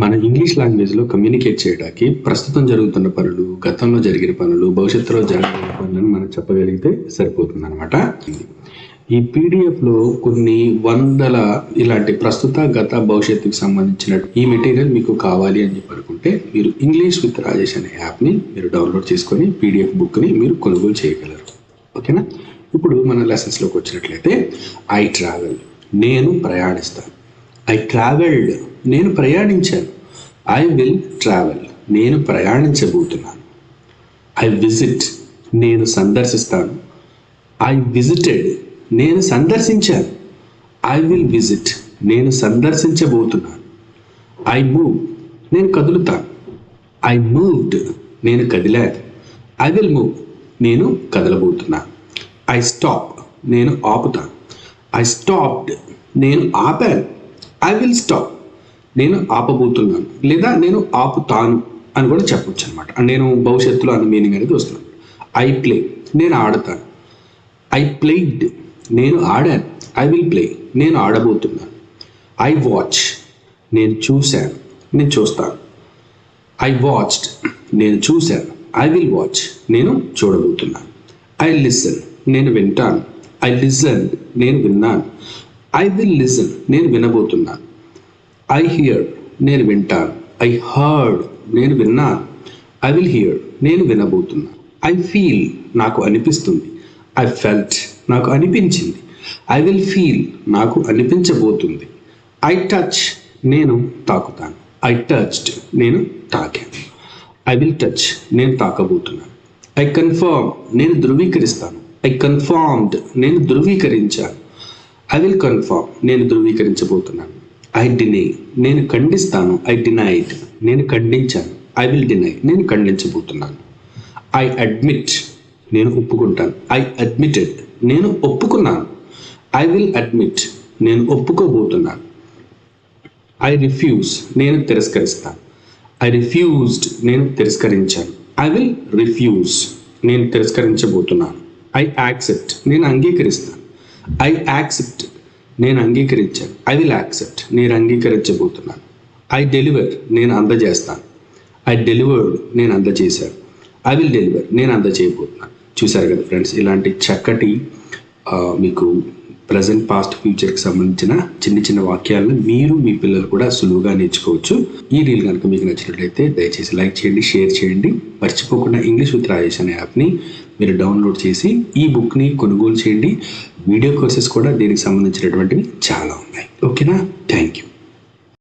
మన ఇంగ్లీష్ లాంగ్వేజ్లో కమ్యూనికేట్ చేయడానికి ప్రస్తుతం జరుగుతున్న పనులు, గతంలో జరిగిన పనులు, భవిష్యత్తులో జరగబోయే పనులను మనం చెప్పగలిగితే సరిపోతుంది అనమాట. ఈ పీడిఎఫ్లో కొన్ని వందల ఇలాంటి ప్రస్తుత, గత, భవిష్యత్తుకు సంబంధించిన ఈ మెటీరియల్ మీకు కావాలి అని చెప్పి అనుకుంటే మీరు ఇంగ్లీష్ విత్ రాజేష్ అనే యాప్ని మీరు డౌన్లోడ్ చేసుకొని పీడిఎఫ్ బుక్ని మీరు కొనుగోలు చేయగలరు. ఓకేనా? ఇప్పుడు మన లెసన్స్లోకి వచ్చినట్లయితే ఐ ట్రావెల్, నేను ప్రయాణిస్తాను. ఐ ట్రావెల్డ్, నేను ప్రయాణించాను. ఐ విల్ ట్రావెల్, నేను ప్రయాణించబోతున్నాను. ఐ విజిట్, నేను సందర్శిస్తాను. ఐ విజిటెడ్, నేను సందర్శించాను. ఐ విల్ విజిట్, నేను సందర్శించబోతున్నాను. ఐ మూవ్, నేను కదులుతాను. ఐ మూవ్డ్, నేను కదిలాను. ఐ విల్ మూవ్, నేను కదలబోతున్నాను. ఐ స్టాప్, నేను ఆపుతాను. ఐ స్టాప్డ్, నేను ఆపాను. ఐ విల్ స్టాప్, నేను ఆపబోతున్నాను లేదా నేను ఆపుతాను అని కూడా చెప్పొచ్చు అనమాట. నేను భవిష్యత్తులో అన్న మీనింగ్ అనేది వస్తున్నాను. ఐ ప్లే, నేను ఆడతాను. ఐ ప్లేడ్, నేను ఆడాను. ఐ విల్ ప్లే, నేను ఆడబోతున్నాను. ఐ వాచ్, నేను చూశాను, నేను చూస్తాను. ఐ వాచ్డ్, నేను చూశాను. ఐ విల్ వాచ్, నేను చూడబోతున్నాను. ఐ లిసన్, నేను వింటాను. ఐ లిసన్డ్, నేను విన్నాను. ఐ విల్ లిసన్, నేను వినబోతున్నాను. ఐ హియర్, నేను వింటాను. ఐ హర్డ్, నేను విన్నాను. ఐ విల్ హియర్, నేను వినబోతున్నాను. ఐ ఫీల్, నాకు అనిపిస్తుంది. ఐ ఫెల్ట్, నాకు అనిపించింది. ఐ విల్ ఫీల్, నాకు అనిపించబోతుంది. ఐ టచ్, నేను తాకుతాను. ఐ టచ్డ్, నేను తాకాను. ఐ విల్ టచ్, నేను తాకబోతున్నాను. ఐ కన్ఫర్మ్, నేను ధృవీకరిస్తాను. ఐ కన్ఫర్మ్డ్, నేను ధృవీకరించాను. ఐ విల్ కన్ఫర్మ్, నేను ధృవీకరించబోతున్నాను. ఐ డినై, నేను ఖండిస్తాను. ఐ డినైడ్, నేను ఖండించాను. ఐ విల్ డినై, నేను ఖండించబోతున్నాను. ఐ అడ్మిట్, నేను ఒప్పుకుంటాను. ఐ అడ్మిటెడ్, నేను ఒప్పుకున్నాను. ఐ విల్ అడ్మిట్, నేను ఒప్పుకోబోతున్నాను. ఐ రిఫ్యూజ్, నేను తిరస్కరిస్తాను. ఐ రిఫ్యూజ్డ్, నేను తిరస్కరించాను. ఐ విల్ రిఫ్యూజ్, నేను తిరస్కరించబోతున్నాను. ఐ యాక్సెప్ట్, నేను అంగీకరిస్తాను. ఐ యాక్సెప్ట్, నేను అంగీకరించాను. ఐ విల్ యాక్సెప్ట్, నేను అంగీకరించబోతున్నాను. ఐ డెలివర్, నేను అందజేస్తాను. ఐ డెలివర్డ్, నేను అందజేశాను. ఐ విల్ డెలివర్, నేను అందజేయబోతున్నాను. చూశారు కదా ఫ్రెండ్స్, ఇలాంటి చక్కటి మీకు ప్రజెంట్, పాస్ట్, ఫ్యూచర్కి సంబంధించిన చిన్న చిన్న వాక్యాలను మీరు మీ పిల్లలు కూడా సులువుగా నేర్చుకోవచ్చు. ఈ రీల్ కనుక మీకు నచ్చినట్లయితే దయచేసి లైక్ చేయండి, షేర్ చేయండి. మర్చిపోకుండా ఇంగ్లీష్ విత్ రాజేష్ అనే యాప్ని మీరు డౌన్లోడ్ చేసి ఈ బుక్ని కొనుగోలు చేయండి. వీడియో కోర్సెస్ కూడా దీనికి సంబంధించినటువంటివి చాలా ఉన్నాయి. ఓకేనా? Thank you.